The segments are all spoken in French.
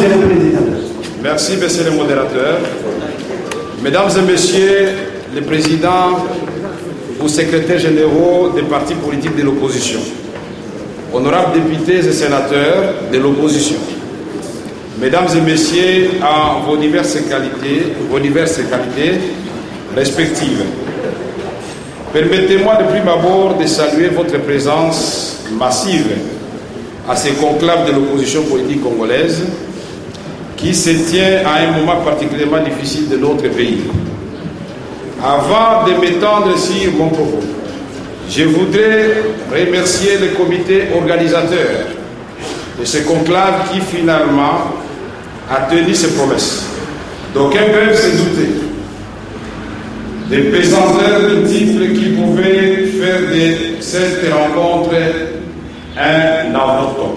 Monsieur le Président. Merci, Monsieur le modérateur. Mesdames et Messieurs les présidents ou secrétaires généraux des partis politiques de l'opposition, honorables députés et sénateurs de l'opposition, Mesdames et Messieurs, en vos diverses qualités respectives, permettez-moi de prime abord de saluer votre présence massive à ces conclaves de l'opposition politique congolaise qui se tient à un moment particulièrement difficile de notre pays. Avant de m'étendre sur mon propos, je voudrais remercier le comité organisateur de ce conclave qui finalement a tenu ses promesses. D'aucuns peuvent se douter des pesanteurs multiples qui pouvaient faire de cette rencontre un avorton.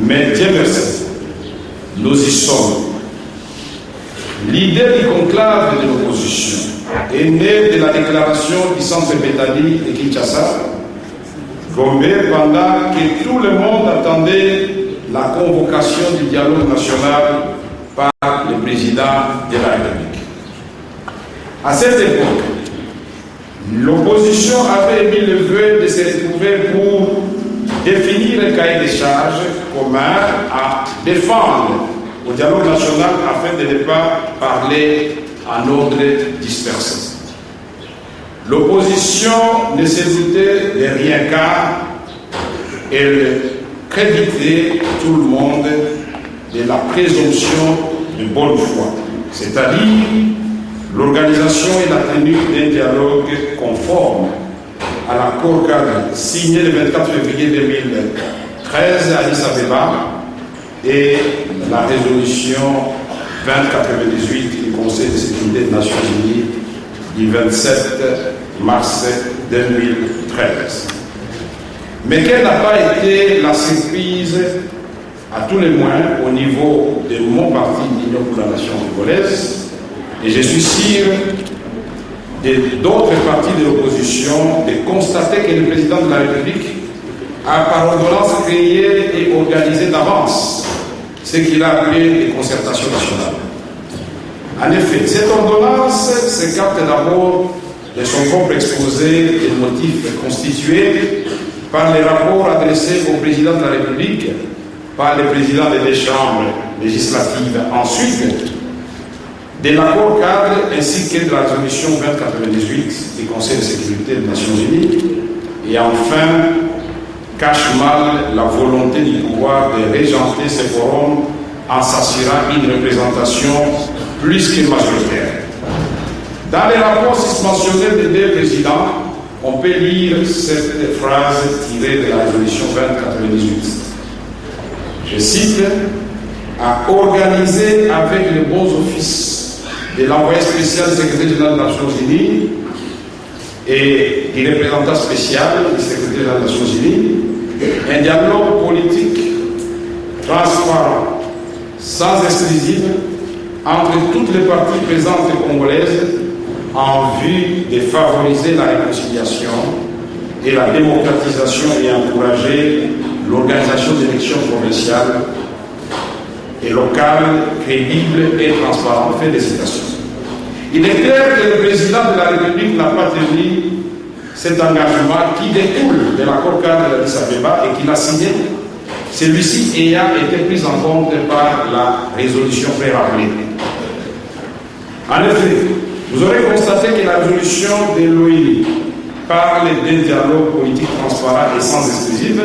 Mais Dieu merci, nous y sommes. L'idée du conclave de l'opposition est née de la déclaration du centre Betani de Kinshasa, Gombe, pendant que tout le monde attendait la convocation du dialogue national par le président de la République. À cette époque, l'opposition avait émis le vœu de se retrouver pour définir un cahier de charges commun à défendre au dialogue national afin de ne pas parler en ordre dispersé. L'opposition ne se doutait de rien car elle créditait tout le monde de la présomption de bonne foi, c'est-à-dire l'organisation et la tenue d'un dialogue conforme à l'accord cadre signé le 24 février 2013 à Addis Abeba et la résolution 2098 du Conseil de sécurité des Nations Unies du 27 mars 2013. Mais quelle n'a pas été la surprise, à tous les moins, au niveau de mon parti, l'Union pour la Nation congolaise, et je suis sûr d'autres partis de l'opposition, de constater que le président de la République a par ordonnance créé et organisé d'avance ce qu'il a appelé les concertations nationales. En effet, cette ordonnance s'écarte d'abord de son propre exposé des motifs constitués par les rapports adressés au président de la République, par le président des deux chambres législatives, ensuite de l'accord cadre ainsi que de la résolution 2098 du Conseil de sécurité des Nations Unies, et enfin cache mal la volonté du pouvoir de régenter ce forum en s'assurant une représentation plus que majoritaire. Dans les rapports susmentionnés des deux présidents, on peut lire cette phrase tirée de la résolution 2098. Je cite: à organiser avec les bons offices de l'envoyé spécial du secrétaire général des Nations Unies et du représentant spécial du secrétaire général des Nations Unies un dialogue politique transparent, sans exclusive, entre toutes les parties présentes congolaises en vue de favoriser la réconciliation et la démocratisation et encourager l'organisation d'élections provinciales et locales crédibles et transparentes. Fin de citation. Il est clair que le président de la République n'a pas tenu cet engagement qui découle de l'accord cadre d'Addis Abeba et qu'il a signé, celui-ci ayant été pris en compte par la résolution pré-rappelée. En effet, vous aurez constaté que la résolution de l'ONU parle d'un dialogue politique transparent et sans exclusive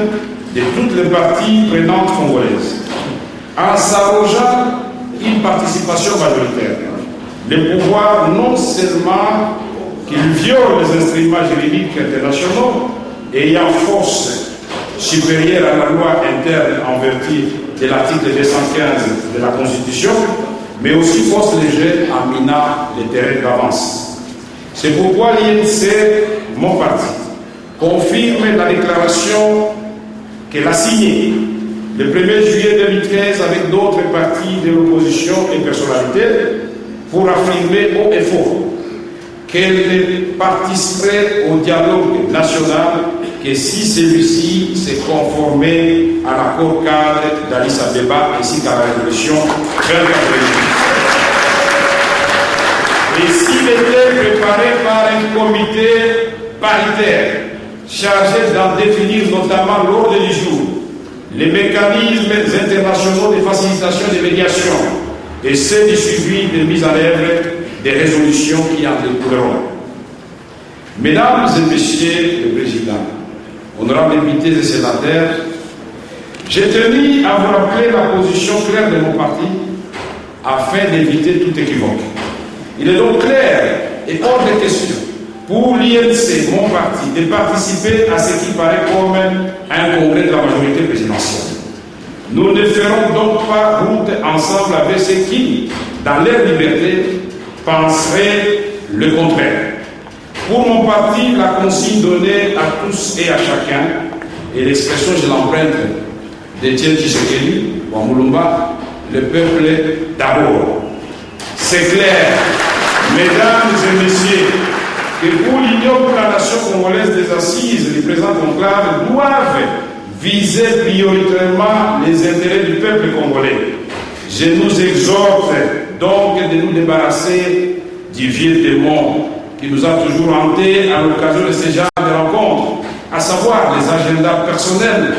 de toutes les parties prenantes congolaises, en s'arrogeant une participation majoritaire. Le pouvoir, non seulement qu'il viole les instruments juridiques internationaux ayant force supérieure à la loi interne en vertu de l'article 215 de la Constitution, mais aussi force légère en minant les terrains d'avance. C'est pourquoi l'INC, mon parti, confirme la déclaration qu'elle a signée le 1er juillet 2013 avec d'autres partis de l'opposition et personnalités pour affirmer haut et fort qu'elle participerait au dialogue national que si celui-ci s'est conformé à l'accord cadre d'Addis Abeba ainsi qu'à la résolution 2088. Et s'il était préparé par un comité paritaire chargé d'en définir notamment l'ordre du jour, les mécanismes internationaux de facilitation des médiations et ceux du suivi de mise en œuvre des résolutions qui en découleront. Mesdames et Messieurs les Présidents, honorables députés et sénateurs, j'ai tenu à vous rappeler la position claire de mon parti afin d'éviter tout équivoque. Il est donc clair et hors de question pour l'INC, mon parti, de participer à ce qui paraît comme un congrès de la majorité présidentielle. Nous ne ferons donc pas route ensemble avec ceux qui, dans leur liberté, penseraient le contraire. Pour mon parti, la consigne donnée à tous et à chacun, et l'expression, je l'emprunte d'Étienne Tshisekedi, Wamulumba, le peuple d'abord. C'est clair, mesdames et messieurs, que pour l'Union pour la nation congolaise des assises, les présents conclaves doivent viser prioritairement les intérêts du peuple congolais. Je nous exhorte donc de nous débarrasser du vieux démon qui nous a toujours hantés à l'occasion de ces genres de rencontres, à savoir les agendas personnels,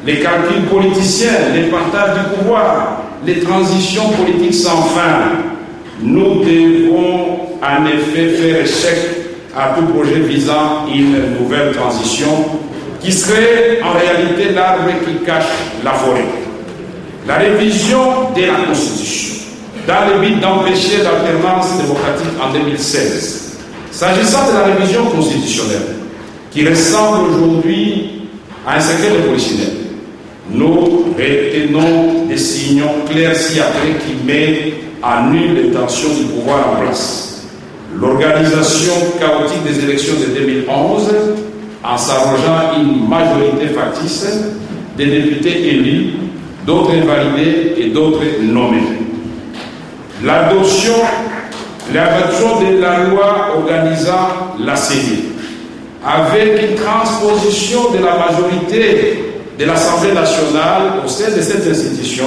les calculs politiciens, les partages du pouvoir, les transitions politiques sans fin. Nous devons en effet faire échec à tout projet visant une nouvelle transition qui serait en réalité l'arbre qui cache la forêt. La révision de la Constitution, dans le but d'empêcher l'alternance démocratique en 2016. S'agissant de la révision constitutionnelle, qui ressemble aujourd'hui à un secret de polichinelle, nous retenons des signaux clairs ci-après qui mettent à nul les tensions du pouvoir en place. L'organisation chaotique des élections de 2011, en s'arrogeant une majorité factice des députés élus, d'autres invalidés et d'autres nommés. L'adoption de la loi organisant la CENI, avec une transposition de la majorité de l'Assemblée nationale au sein de cette institution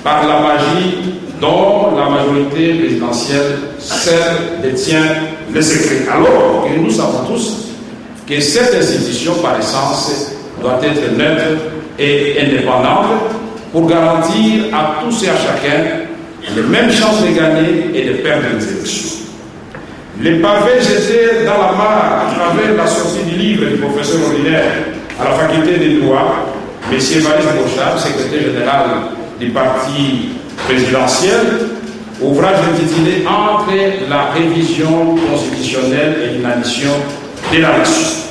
par la magie dont la majorité présidentielle seule détient le secret. Alors que nous savons tous que cette institution, par essence, doit être neutre et indépendante pour garantir à tous et à chacun les mêmes chances de gagner et de perdre les élections. Les pavés jetés dans la mare à travers la sortie du livre du professeur ordinaire à la faculté des droits, M. Évariste Bochard, secrétaire général du parti présidentiel, ouvrage intitulé Entre la révision constitutionnelle et l'inadmission de la nation.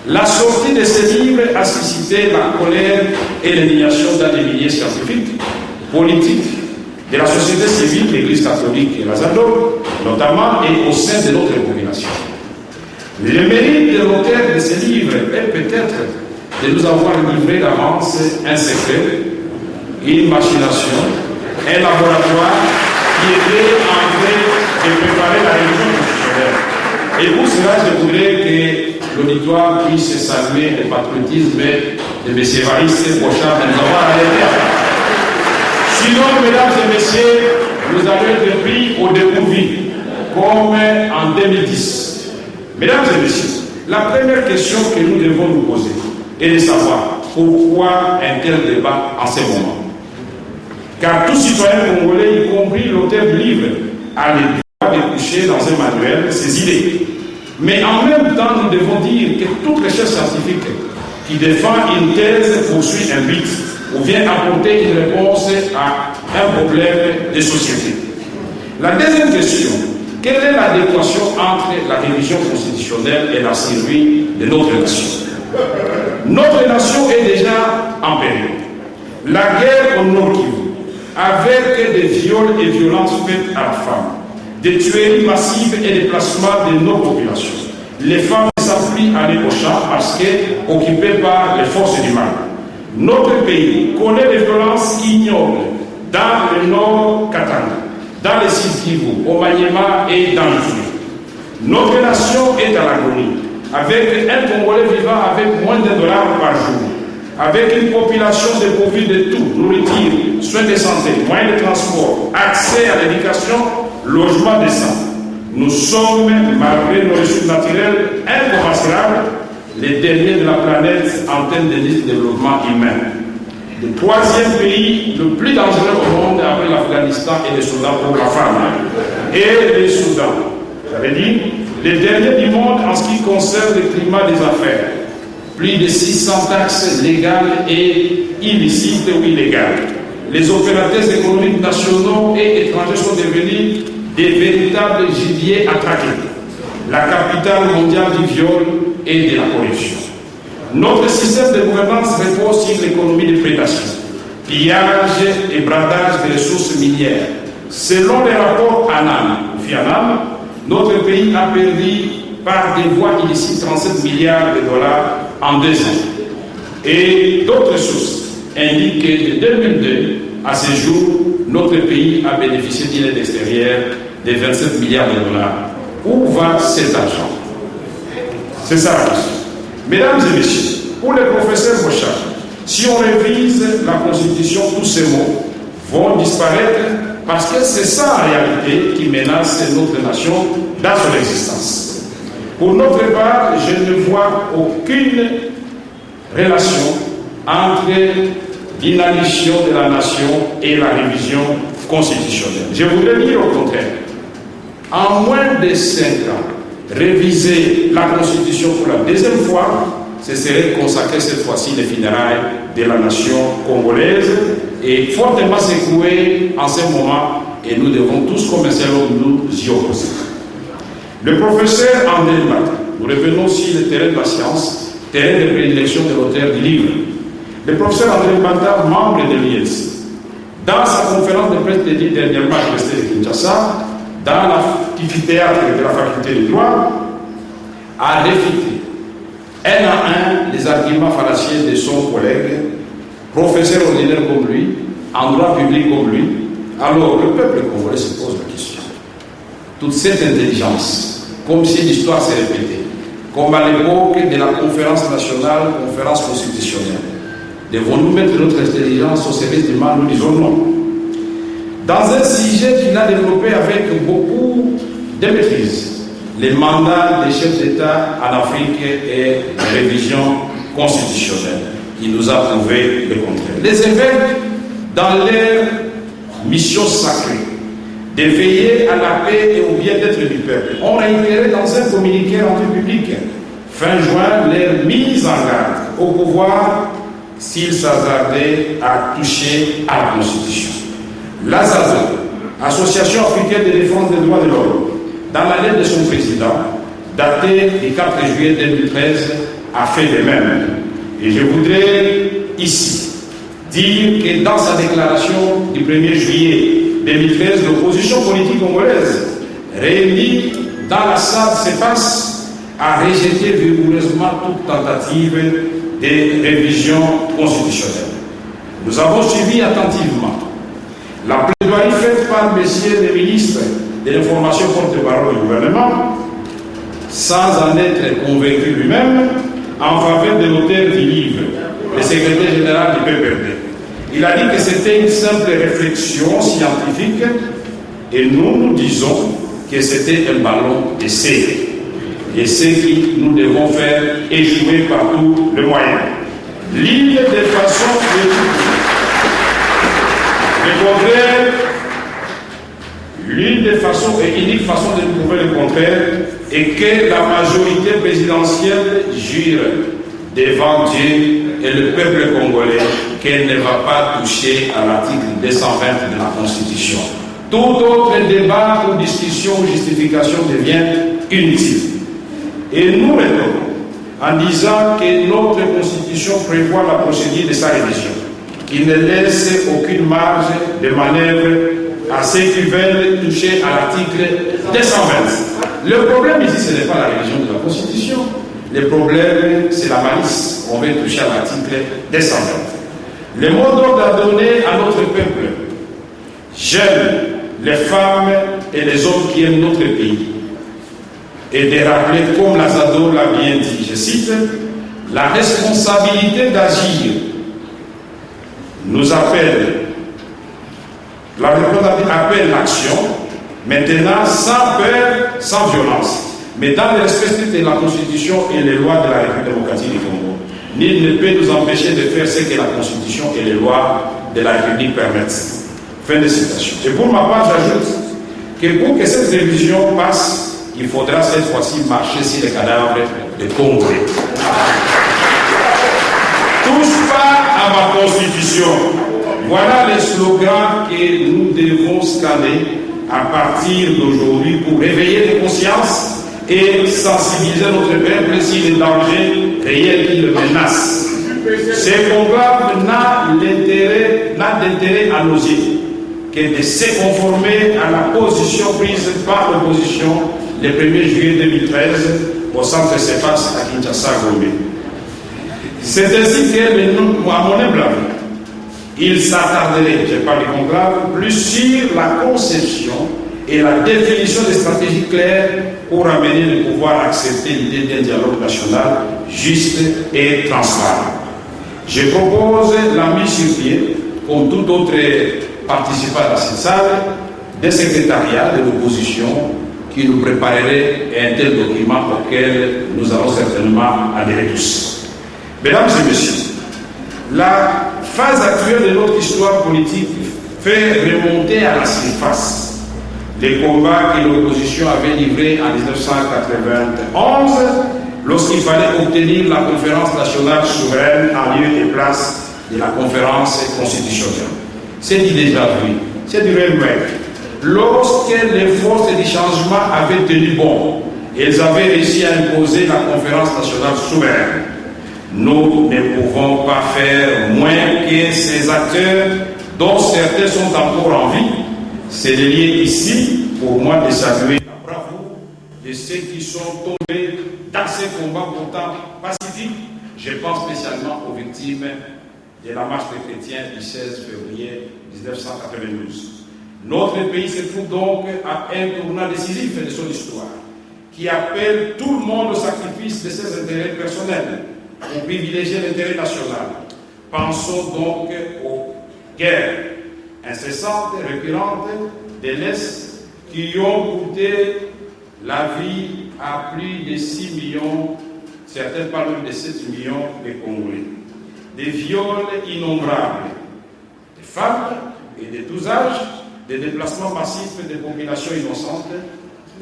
La sortie de ce livre a suscité la colère et l'indignation dans des milliers scientifiques, politiques, de la société civile, l'Église catholique et la ZADO, notamment, et au sein de notre population. Le mérite de l'auteur de ce livre est peut-être de nous avoir livré d'avance un secret, une machination, un laboratoire qui était en train de préparer la révision constitutionnelle. Et pour cela, je voudrais que l'auditoire puisse saluer le patriotisme de M. Évariste Bochard de nous avoir arrêté. Sinon, mesdames et messieurs, nous allons être pris au dépourvu, comme en 2010. Mesdames et messieurs, la première question que nous devons nous poser est de savoir pourquoi un tel débat en ce moment. Car tout citoyen congolais, y compris l'auteur du livre, a le droit de coucher dans un manuel ses idées. Mais en même temps, nous devons dire que toute recherche scientifique qui défend une thèse poursuit un but ou vient apporter une réponse à un problème de société. La deuxième question, quelle est l'adéquation entre la révision constitutionnelle et la survie de notre nation? Notre nation est déjà en péril. La guerre au Nord Kivu, avec des viols et violences faites à la femme, des tueries massives et des placements de nos populations. Les femmes s'appuient à aller au champ parce qu'occupées par les forces du mal. Notre pays connaît des violences ignobles dans le nord Katanga, dans le sud Kivu, au Maniema et dans le sud. Notre nation est à l'agonie. avec un Congolais vivant avec moins d'$1 par jour, avec une population dépourvue de tout, nourriture, soins de santé, moyens de transport, accès à l'éducation, logement décent. Nous sommes, malgré nos ressources naturelles incommensurables, les derniers de la planète en termes de développement humain. Le troisième pays le plus dangereux au monde après l'Afghanistan et le Soudan pour la femme. Et le Soudan. J'avais dit, les derniers du monde en ce qui concerne le climat des affaires. Plus de 600 taxes légales et illicites ou illégales. Les opérateurs économiques nationaux et étrangers sont devenus des véritables gibiers à traquer. La capitale mondiale du viol et de la corruption. Notre système de gouvernance repose sur l'économie de prédation, pillage et bradage des ressources minières. Selon les rapports FIANAM, notre pays a perdu par des voies illicites 37 milliards de dollars en 2 ans. Et d'autres sources indiquent que de 2002 à ce jour, notre pays a bénéficié d'une aide extérieure de 27 milliards de dollars. Où va cet argent? C'est ça la question. Mesdames et messieurs, pour les professeurs Bochard, si on révise la Constitution, tous ces mots vont disparaître parce que c'est ça en réalité qui menace notre nation dans son existence. Pour notre part, je ne vois aucune relation entre l'inanition de la nation et la révision constitutionnelle. Je voudrais dire au contraire, en moins de 5 ans, réviser la Constitution pour la deuxième fois, ce serait consacrer cette fois-ci les funérailles de la nation congolaise et fortement secouer en ce moment, et nous devons tous comme un seul homme nous y opposer. Le professeur André Mbata, nous revenons sur le terrain de la science, terrain de prédilection de l'auteur du livre. Le professeur André Mbata, membre de l'IELS, dans sa conférence de presse dédiée dernièrement à l'Université de Kinshasa, dans l'amphithéâtre de la faculté de droit, a réfuté un à un les arguments fallacieux de son collègue, professeur ordinaire comme lui, en droit public comme lui. Alors le peuple congolais se pose la question. Toute cette intelligence, comme si l'histoire s'est répétée, comme à l'époque de la conférence nationale, conférence constitutionnelle, devons-nous mettre notre intelligence au service du mal? Nous disons non. Dans un sujet qu'il a développé avec beaucoup de maîtrise, les mandats des chefs d'État en Afrique et la révision constitutionnelle, il nous a prouvé le contraire. Les évêques, dans leur mission sacrée, de veiller à la paix et au bien-être du peuple, ont réitéré dans un communiqué rendu public fin juin leur mise en garde au pouvoir s'ils s'hasardaient à toucher à la Constitution. L'AZAZO, Association africaine de défense des droits de l'homme, dans la lettre de son président, datée du 4 juillet 2013, a fait de même. Et je voudrais ici dire que dans sa déclaration du 1er juillet 2013, l'opposition politique congolaise, réunie dans la salle CEPAS, a rejeté vigoureusement toute tentative de révision constitutionnelle. Nous avons suivi attentivement la plaidoirie faite par messieurs les ministres de l'information porte-parole du gouvernement, sans en être convaincu lui-même, en faveur de l'auteur du livre, le secrétaire général du PPRD. Il a dit que c'était une simple réflexion scientifique et nous disons que c'était un ballon d'essai. Et c'est que nous devons faire échouer par tous les moyens. L'une des façons l'une des façons et unique façon de nous prouver le contraire est que la majorité présidentielle jure devant Dieu et le peuple congolais qu'elle ne va pas toucher à l'article 220 de la Constitution. Tout autre débat ou discussion ou justification devient inutile. Et nous répondons en disant que notre Constitution prévoit la procédure de sa révision, qui ne laisse aucune marge de manœuvre à ceux qui veulent toucher à l'article 220. Le problème ici, ce n'est pas la révision de la Constitution. Le problème, c'est la malice. On veut toucher à l'article 220. Le mot d'ordre à donner à notre peuple, jeunes, les femmes et les hommes qui aiment notre pays, et de rappeler, comme Lazado l'a bien dit, je cite, la responsabilité d'agir nous appelle, la responsabilité appelle l'action, maintenant sans peur, sans violence, mais dans le respect de la Constitution et les lois de la République démocratique du Congo. Nul ne peut nous empêcher de faire ce que la Constitution et les lois de la République permettent. Fin de citation. Et pour ma part, j'ajoute que pour que cette révision passe, il faudra cette fois-ci marcher sur les cadavres des Congolais. Touche pas à ma Constitution. Voilà les slogans que nous devons scanner à partir d'aujourd'hui pour réveiller les consciences et sensibiliser notre peuple sur les dangers réels qui le menacent. Ce combat n'a d'intérêt à nos yeux que de se conformer à la position prise par l'opposition le 1er juillet 2013 au centre CEPAS à Kinshasa-Gombe. C'est ainsi que, à mon humble avis, il s'attarderait, je parle du conclave, plus sur la conception et la définition des stratégies claires pour amener le pouvoir à accepter l'idée d'un dialogue national juste et transparent. Je propose la mise sur pied, comme tout autre participant à cette salle, des secrétariats de l'opposition qui nous préparerait un tel document auquel nous allons certainement adhérer tous. Mesdames et messieurs, la phase actuelle de notre histoire politique fait remonter à la surface les combats que l'opposition avait livrés en 1991 lorsqu'il fallait obtenir la conférence nationale souveraine en lieu et place de la conférence constitutionnelle. C'est du déjà vu, c'est du réel. Lorsque les forces du changement avaient tenu bon, elles avaient réussi à imposer la conférence nationale souveraine. Nous ne pouvons pas faire moins que ces acteurs dont certains sont encore en vie. C'est de lier ici, pour moi, de saluer la bravoure de ceux qui sont tombés dans ces combats pourtant pacifiques. Je pense spécialement aux victimes de la marche des chrétiens du 16 février 1992. Notre pays se trouve donc à un tournant décisif de son histoire, qui appelle tout le monde au sacrifice de ses intérêts personnels pour privilégier l'intérêt national. Pensons donc aux guerres incessantes et récurrentes de l'Est qui ont coûté la vie à plus de 6 millions, certains parlent même de 7 millions de Congolais. Des viols innombrables, des femmes et de tous âges, des déplacements massifs de populations innocentes,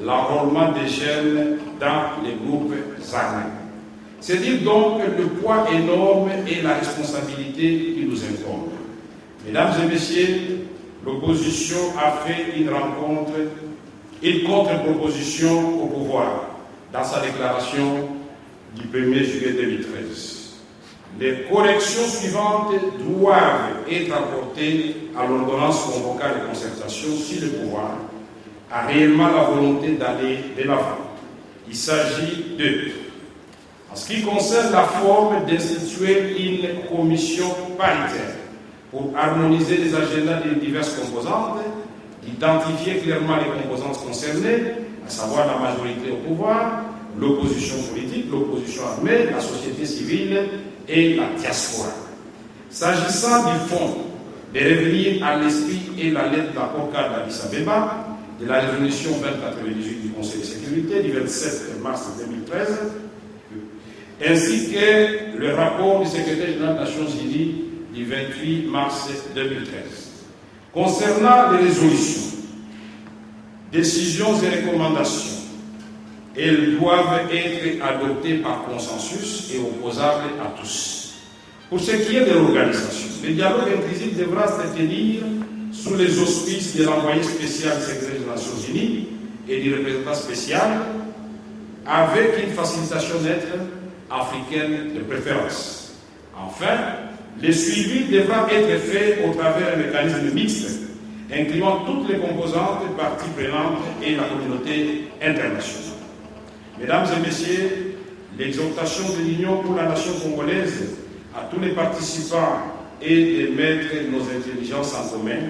l'enrôlement des jeunes dans les groupes armés. C'est dire donc le poids énorme et la responsabilité qui nous incombe. Mesdames et messieurs, l'opposition a fait une contre-proposition au pouvoir dans sa déclaration du 1er juillet 2013. Les corrections suivantes doivent être apportées à l'ordonnance convoquant les concertations si le pouvoir a réellement la volonté d'aller de l'avant. Il s'agit de, en ce qui concerne la forme, d'instituer une commission paritaire pour harmoniser les agendas des diverses composantes, d'identifier clairement les composantes concernées, à savoir la majorité au pouvoir, l'opposition politique, l'opposition armée, la société civile et la diaspora. S'agissant du fond, de revenir à l'esprit et la lettre d'accord cadre d'Addis Abeba, de la résolution 2098 du Conseil de sécurité du 27 mars 2013, ainsi que le rapport du secrétaire général des Nations Unies du 28 mars 2013. Concernant les résolutions, décisions et recommandations, elles doivent être adoptées par consensus et opposables à tous. Pour ce qui est de l'organisation, le dialogue inclusif devra se tenir sous les auspices de l'envoyé spécial du secrétaire des Nations Unies et du représentant spécial, avec une facilitation nette africaine de préférence. Enfin, le suivi devra être fait au travers d'un mécanisme mixte, incluant toutes les composantes, parties prenantes et la communauté internationale. Mesdames et messieurs, l'exhortation de l'Union pour la nation congolaise à tous les participants est de mettre nos intelligences en commun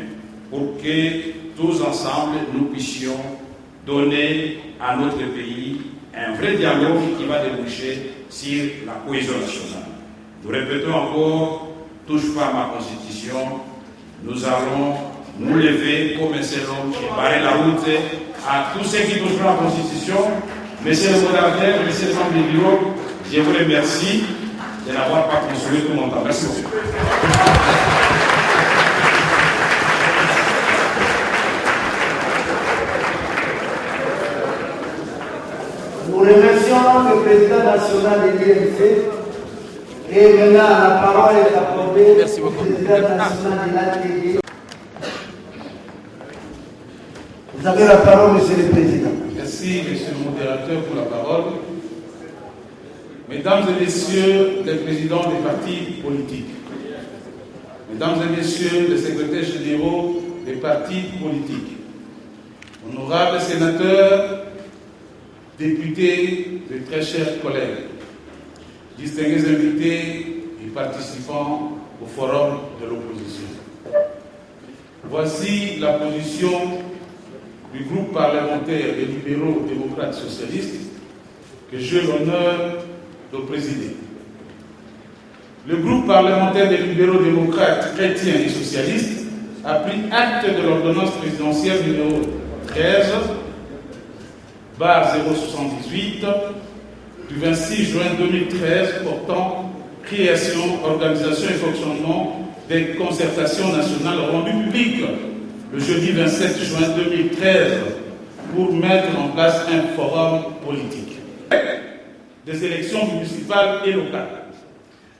pour que tous ensemble nous puissions donner à notre pays un vrai dialogue qui va déboucher sur la cohésion nationale. Nous répétons encore, touche pas à ma constitution, nous allons nous lever comme un seul homme et barrer la route à tous ceux qui touchent la constitution. Monsieur le modérateur, monsieur le membre du bureau, je vous remercie de n'avoir pas consommé tout mon temps. Merci beaucoup. Nous remercions le président national de l'INC et maintenant la parole est accordée au président national de l'ATD. Vous avez la parole, monsieur le président. Merci, monsieur le modérateur, pour la parole. Mesdames et messieurs les présidents des partis politiques, mesdames et messieurs les secrétaires généraux des partis politiques, honorables sénateurs, députés, de très chers collègues, distingués invités et participants au forum de l'opposition. Voici la position du groupe parlementaire des libéraux démocrates socialistes que j'ai l'honneur de présider. Le groupe parlementaire des libéraux démocrates chrétiens et socialistes a pris acte de l'ordonnance présidentielle numéro 13/078 du 26 juin 2013 portant création, organisation et fonctionnement des concertations nationales rendues publiques le jeudi 27 juin 2013 pour mettre en place un forum politique. Des élections municipales et locales.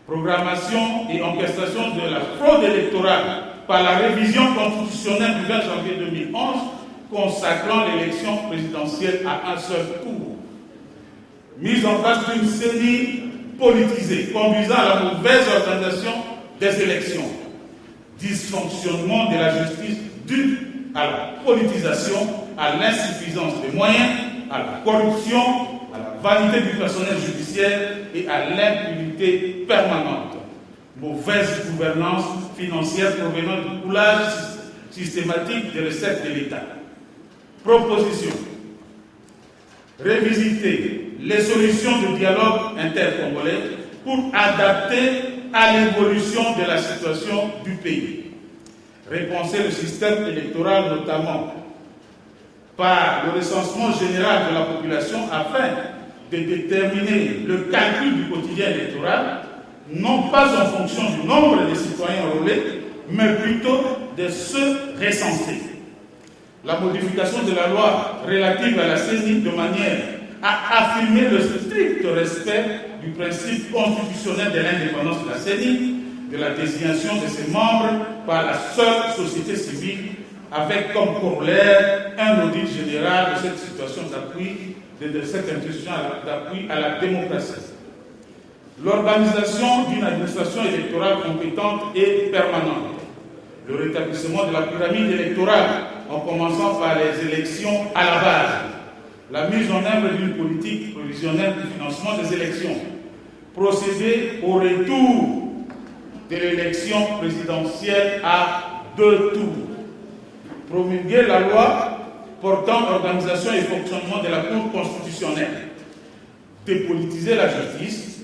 Programmation et orchestration de la fraude électorale par la révision constitutionnelle du 20 janvier 2011 consacrant l'élection présidentielle à un seul tour. Mise en place d'une série politisée conduisant à la mauvaise organisation des élections. Dysfonctionnement de la justice dû à la politisation, à l'insuffisance des moyens, à la corruption, à la vanité du personnel judiciaire et à l'impunité permanente. Mauvaise gouvernance financière provenant du coulage systématique des recettes de l'État. Proposition. Révisiter les solutions de dialogue intercongolais pour adapter à l'évolution de la situation du pays. Repenser le système électoral, notamment par le recensement général de la population afin de déterminer le calcul du quotidien électoral, non pas en fonction du nombre de citoyens enrôlés, mais plutôt de ceux recensés. La modification de la loi relative à la CENI de manière à affirmer le strict respect du principe constitutionnel de l'indépendance de la CENI, de la désignation de ses membres par la seule société civile, avec comme corollaire un audit général de cette situation d'appui, de cette institution d'appui à la démocratie. L'organisation d'une administration électorale compétente et permanente. Le rétablissement de la pyramide électorale, en commençant par les élections à la base. La mise en œuvre d'une politique prévisionnelle du financement des élections. Procéder au retour de l'élection présidentielle à 2 tours. Promulguer la loi portant organisation et fonctionnement de la Cour constitutionnelle. Dépolitiser la justice.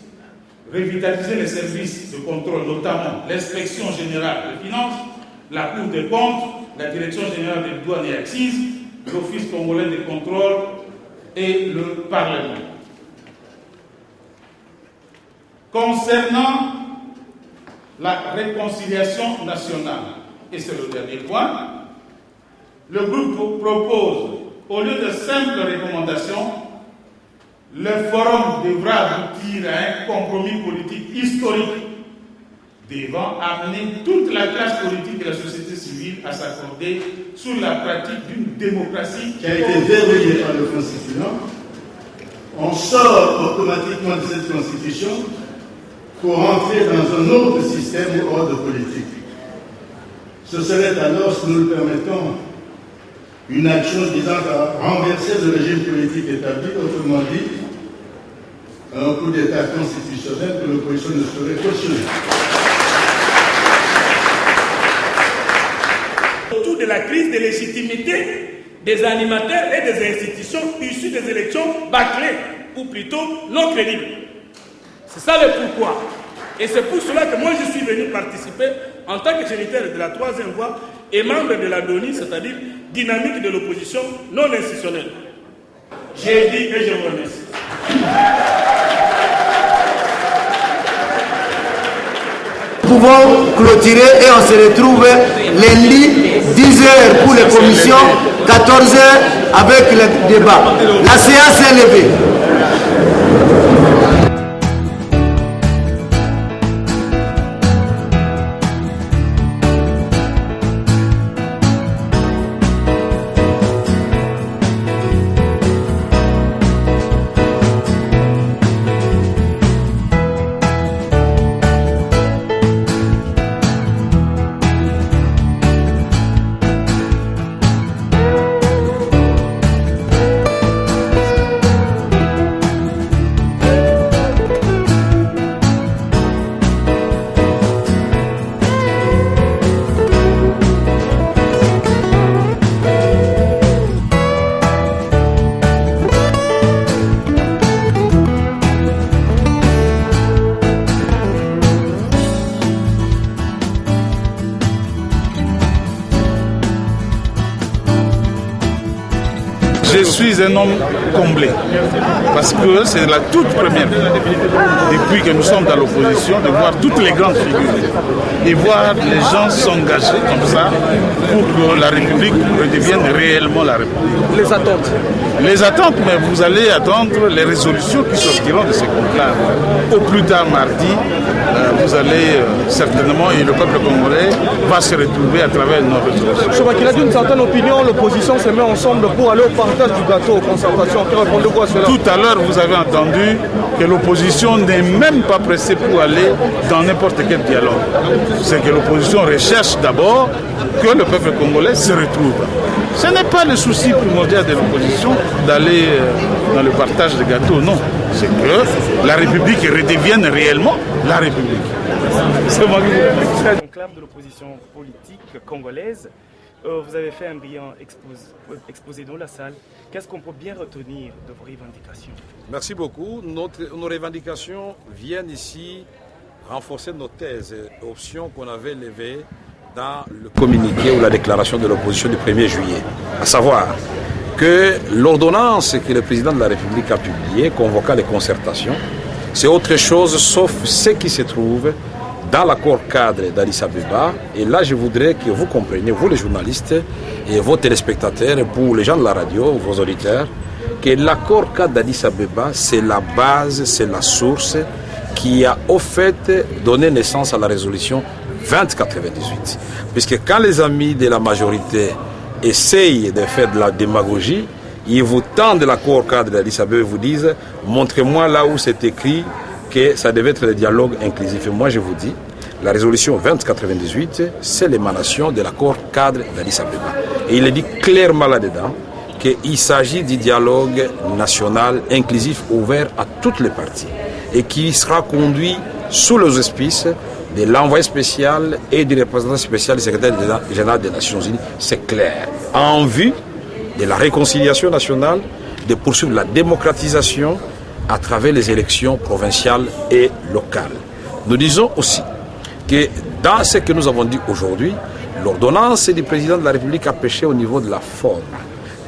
Revitaliser les services de contrôle, notamment l'inspection générale des finances, la Cour des comptes, la Direction générale des douanes et accises, l'Office congolais de contrôle et le Parlement. Concernant la réconciliation nationale, et c'est le dernier point, le groupe propose, au lieu de simples recommandations, le forum devra aboutir à un compromis politique historique devant amener toute la classe politique et la société civile à s'accorder sur la pratique d'une démocratie qui a été verrouillée par le constituant. On sort automatiquement de cette constitution pour entrer dans un autre système ou ordre politique. Ce serait alors, si nous le permettons, une action visant à renverser le régime politique établi, autrement dit, un coup d'État constitutionnel que l'opposition ne saurait cautionner. Autour de la crise de légitimité des animateurs et des institutions issues des élections bâclées, ou plutôt non crédibles. C'est ça le pourquoi. Et c'est pour cela que moi je suis venu participer en tant que géniteur de la troisième voie et membre de la DONI, c'est-à-dire dynamique de l'opposition non institutionnelle. J'ai dit et je vous remercie. Nous pouvons clôturer et on se retrouve lundi 10h pour les commissions, 14h avec le débat. La séance est levée. Je suis un homme comblé parce que c'est la toute première fois depuis que nous sommes dans l'opposition de voir toutes les grandes figures et voir les gens s'engager comme ça pour que la République redevienne réellement la République. Les attentes. Les attentes, mais vous allez attendre les résolutions qui sortiront de ces conclaves. Au plus tard mardi, vous allez certainement, et le peuple congolais va se retrouver à travers nos résolutions. Je vois qu'il a dit une certaine opinion, l'opposition se met ensemble pour aller au partage du gâteau, aux concertations. Que répondez-vous quoi à cela? Tout à l'heure, vous avez entendu que l'opposition n'est même pas pressée pour aller dans n'importe quel dialogue. C'est que l'opposition recherche d'abord que le peuple congolais se retrouve. Ce n'est pas le souci primordial de l'opposition d'aller dans le partage de gâteaux, non. C'est que la République redevienne réellement la République. C'est moi qui vous conclave de l'opposition politique congolaise. Vous avez fait un brillant exposé dans la salle. Qu'est-ce qu'on peut bien retenir de vos revendications? Merci beaucoup. Nos revendications viennent ici renforcer nos thèses et options qu'on avait levées dans le communiqué ou la déclaration de l'opposition du 1er juillet. À savoir que l'ordonnance que le président de la République a publiée, convoquant les concertations, c'est autre chose sauf ce qui se trouve dans l'accord cadre d'Addis Abeba. Et là, je voudrais que vous compreniez, vous les journalistes et vos téléspectateurs, pour les gens de la radio, vos auditeurs, que l'accord cadre d'Addis Abeba, c'est la base, c'est la source qui a au fait donné naissance à la résolution 2098. Puisque quand les amis de la majorité essayent de faire de la démagogie, ils vous tendent l'accord cadre d'Addis Abeba et vous disent « Montrez-moi là où c'est écrit que ça devait être le dialogue inclusif. » Et moi je vous dis, la résolution 2098, c'est l'émanation de l'accord cadre d'Addis Abeba. Et il est dit clairement là-dedans qu'il s'agit du dialogue national inclusif ouvert à toutes les parties et qui sera conduit sous les auspices de l'envoyé spécial et du représentant spécial du secrétaire général des Nations Unies. C'est clair. En vue de la réconciliation nationale, de poursuivre la démocratisation à travers les élections provinciales et locales. Nous disons aussi que dans ce que nous avons dit aujourd'hui, l'ordonnance du président de la République a péché au niveau de la forme.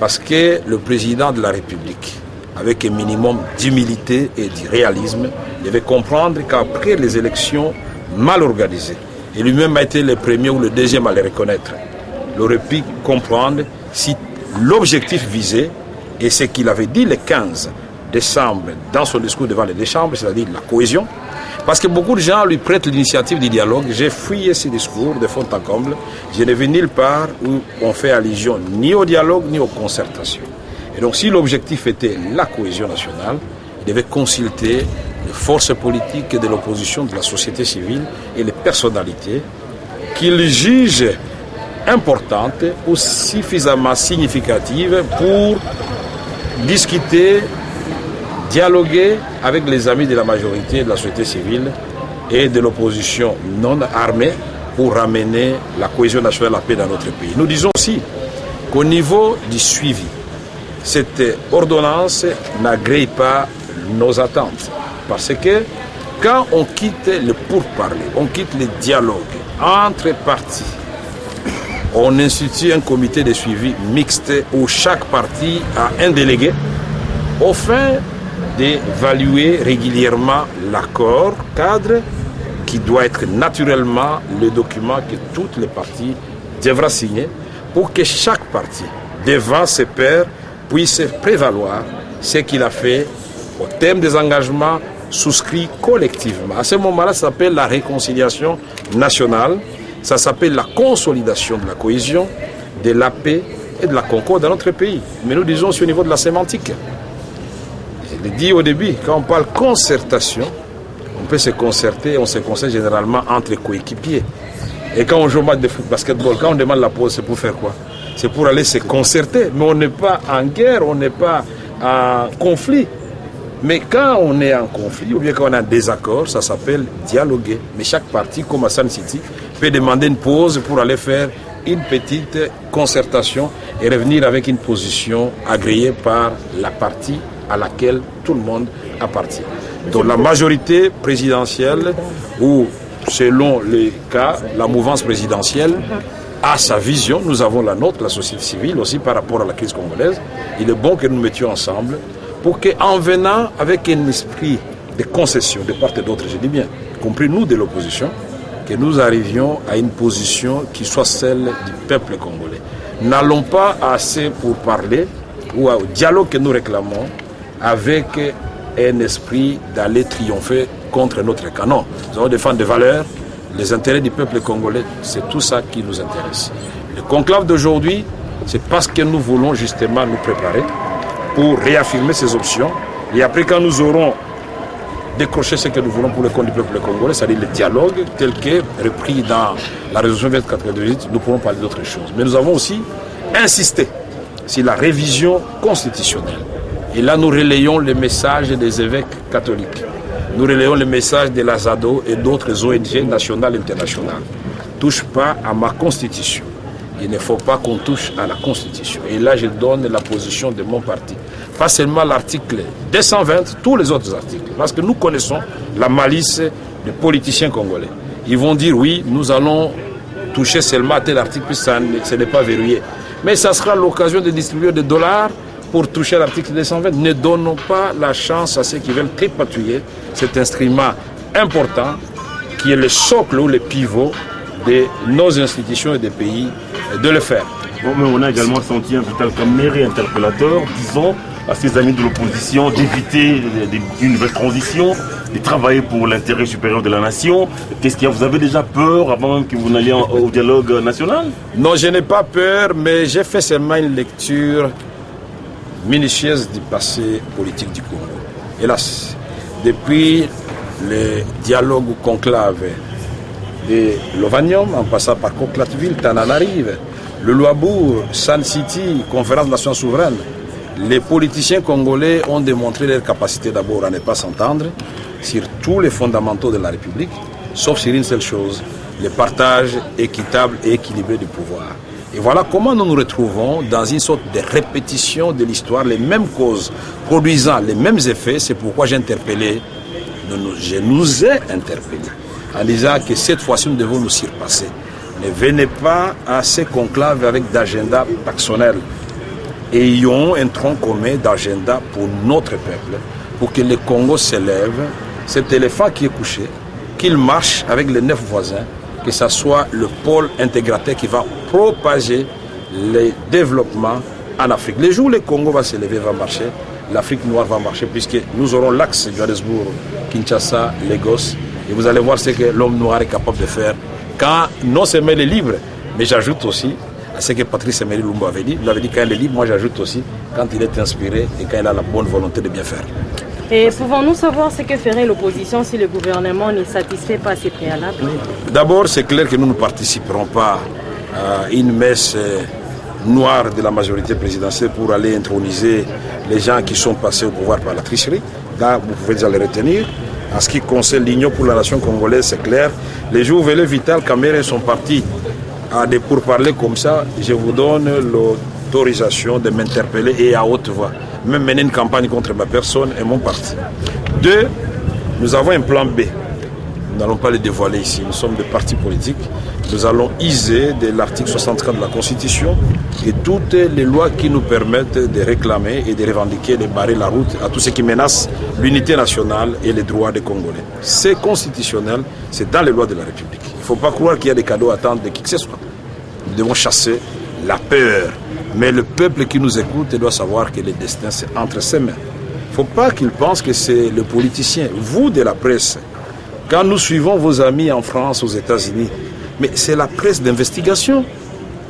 Parce que le président de la République, avec un minimum d'humilité et de réalisme, devait comprendre qu'après les élections mal organisées, et lui-même a été le premier ou le deuxième à les reconnaître, il aurait pu comprendre si l'objectif visé, et ce qu'il avait dit le 15 décembre dans son discours devant les deux chambres, c'est-à-dire la cohésion, parce que beaucoup de gens lui prêtent l'initiative du dialogue. J'ai fouillé ces discours de fond en comble. Je n'ai vu nulle part où on fait allusion ni au dialogue ni aux concertations. Et donc si l'objectif était la cohésion nationale, il devait consulter les forces politiques de l'opposition, de la société civile et les personnalités qu'il juge importantes ou suffisamment significatives pour discuter, dialoguer avec les amis de la majorité de la société civile et de l'opposition non armée pour ramener la cohésion nationale, la paix dans notre pays. Nous disons aussi qu'au niveau du suivi, cette ordonnance n'agrée pas nos attentes. Parce que quand on quitte le pourparler, on quitte le dialogue entre partis, on institue un comité de suivi mixte où chaque parti a un délégué au fin d'évaluer régulièrement l'accord cadre qui doit être naturellement le document que toutes les parties devront signer pour que chaque parti, devant ses pairs, puisse prévaloir ce qu'il a fait au terme des engagements souscrits collectivement. À ce moment-là, ça s'appelle la réconciliation nationale, ça s'appelle la consolidation de la cohésion, de la paix et de la concorde dans notre pays. Mais nous disons aussi au niveau de la sémantique. Je l'ai dit au début, quand on parle concertation, on peut se concerter, on se concerte généralement entre coéquipiers. Et quand on joue au match de basketball, quand on demande la pause, c'est pour faire quoi? C'est pour aller se concerter. Mais on n'est pas en guerre, on n'est pas en conflit. Mais quand on est en conflit ou bien quand on a un désaccord, ça s'appelle dialoguer. Mais chaque parti, comme à Sun City, peut demander une pause pour aller faire une petite concertation et revenir avec une position agréée par la partie à laquelle tout le monde appartient. Donc la majorité présidentielle, ou selon les cas, la mouvance présidentielle, a sa vision, nous avons la nôtre, la société civile aussi par rapport à la crise congolaise. Il est bon que nous nous mettions ensemble pour qu'en venant avec un esprit de concession de part et d'autre, je dis bien, y compris nous de l'opposition, que nous arrivions à une position qui soit celle du peuple congolais. N'allons pas assez pour parler ou au dialogue que nous réclamons avec un esprit d'aller triompher contre notre canon. Nous allons défendre des valeurs, les intérêts du peuple congolais, c'est tout ça qui nous intéresse. Le conclave d'aujourd'hui, c'est parce que nous voulons justement nous préparer pour réaffirmer ces options. Et après, quand nous aurons décroché ce que nous voulons pour le compte du peuple congolais, c'est-à-dire le dialogue tel que repris dans la résolution 2498, nous pourrons parler d'autres choses. Mais nous avons aussi insisté sur la révision constitutionnelle. Et là, nous relayons le message des évêques catholiques. Nous relayons le message de la ZADO et d'autres ONG nationales et internationales. Touche pas à ma constitution. Il ne faut pas qu'on touche à la constitution. Et là, je donne la position de mon parti. Pas seulement l'article 220, tous les autres articles. Parce que nous connaissons la malice des politiciens congolais. Ils vont dire, oui, nous allons toucher seulement à tel article, puisque ce n'est pas verrouillé. Mais ça sera l'occasion de distribuer des dollars pour toucher à l'article 220. Ne donnons pas la chance à ceux qui veulent tripatouiller cet instrument important qui est le socle ou le pivot de nos institutions et des pays de le faire. Bon, mais on a également senti un Vital Kamerhe interpellateur, disons à ses amis de l'opposition d'éviter une nouvelle transition, de travailler pour l'intérêt supérieur de la nation. Qu'est-ce qu'il y a? Vous avez déjà peur avant même que vous n'alliez au dialogue national? Non, je n'ai pas peur, mais j'ai fait seulement une lecture minutieuse du passé politique du Congo. Hélas, depuis le dialogue conclave de Lovanium, en passant par Coquelatville, Tananarive, le Luabour, Sun City, Conférence des Nations Souveraines, les politiciens congolais ont démontré leur capacité d'abord à ne pas s'entendre sur tous les fondamentaux de la République, sauf sur une seule chose, le partage équitable et équilibré du pouvoir. Et voilà comment nous nous retrouvons dans une sorte de répétition de l'histoire, les mêmes causes produisant les mêmes effets. C'est pourquoi j'ai interpellé, je nous ai interpellés en disant que cette fois-ci nous devons nous surpasser. Ne venez pas à ces conclaves avec d'agenda personnel. Ayons un tronc commun d'agenda pour notre peuple, pour que le Congo s'élève, cet éléphant qui est couché, qu'il marche avec les 9 voisins, que ce soit le pôle intégrateur qui va propager le développement en Afrique. Les jours où le Congo va s'élever, va marcher, l'Afrique noire va marcher, puisque nous aurons l'axe Johannesburg, Kinshasa, Lagos, et vous allez voir ce que l'homme noir est capable de faire quand non seulement il est libre, mais j'ajoute aussi à ce que Patrice Emery Lumumba avait dit. Il avait dit quand il est libre, moi j'ajoute aussi quand il est inspiré et quand il a la bonne volonté de bien faire. Et pouvons-nous savoir ce que ferait l'opposition si le gouvernement ne satisfait pas ces préalables? D'abord, c'est clair que nous ne participerons pas à une messe noire de la majorité présidentielle pour aller introniser les gens qui sont passés au pouvoir par la tricherie. Là, vous pouvez déjà les retenir. En ce qui concerne l'Union pour la nation congolaise, c'est clair. Les jours où les Vital Kamerhe sont partis à des pourparlers comme ça, je vous donne le l'autorisation de m'interpeller et à haute voix, même mener une campagne contre ma personne et mon parti. 2, nous avons un plan B. Nous n'allons pas le dévoiler ici. Nous sommes des partis politiques. Nous allons user de l'article 64 de la Constitution et toutes les lois qui nous permettent de réclamer et de revendiquer, de barrer la route à tout ce qui menace l'unité nationale et les droits des Congolais. C'est constitutionnel, c'est dans les lois de la République. Il ne faut pas croire qu'il y a des cadeaux à attendre de qui que ce soit. Nous devons chasser la peur. Mais le peuple qui nous écoute doit savoir que le destin, c'est entre ses mains. Il ne faut pas qu'il pense que c'est le politicien, vous de la presse. Quand nous suivons vos amis en France, aux États-Unis, mais c'est la presse d'investigation.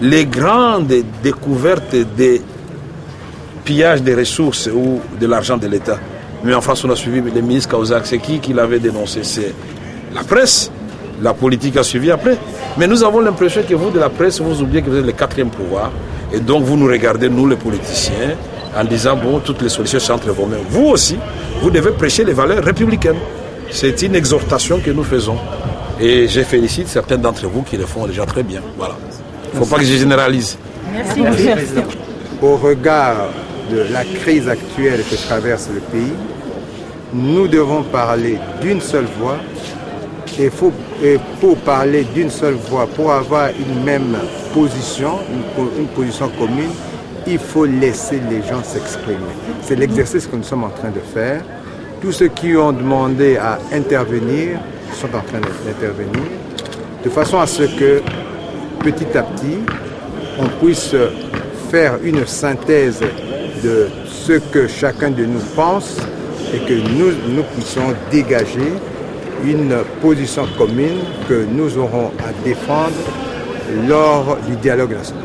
Les grandes découvertes des pillages des ressources ou de l'argent de l'État. Mais en France, on a suivi le ministre Cahuzac, c'est qui l'avait dénoncé? C'est la presse. La politique a suivi après. Mais nous avons l'impression que vous, de la presse, vous oubliez que vous êtes le 4e pouvoir. Et donc, vous nous regardez, nous, les politiciens, en disant, bon, toutes les solutions sont entre vos mains. Vous aussi, vous devez prêcher les valeurs républicaines. C'est une exhortation que nous faisons. Et je félicite certains d'entre vous qui le font déjà très bien. Voilà. Il ne faut pas que je généralise. Merci, monsieur. Au regard de la crise actuelle que traverse le pays, nous devons parler d'une seule voix. Et pour parler d'une seule voix, pour avoir une même position, une position commune, il faut laisser les gens s'exprimer. C'est l'exercice que nous sommes en train de faire. Tous ceux qui ont demandé à intervenir sont en train d'intervenir, de façon à ce que, petit à petit, on puisse faire une synthèse de ce que chacun de nous pense et que nous puissions dégager une position commune que nous aurons à défendre lors du dialogue national.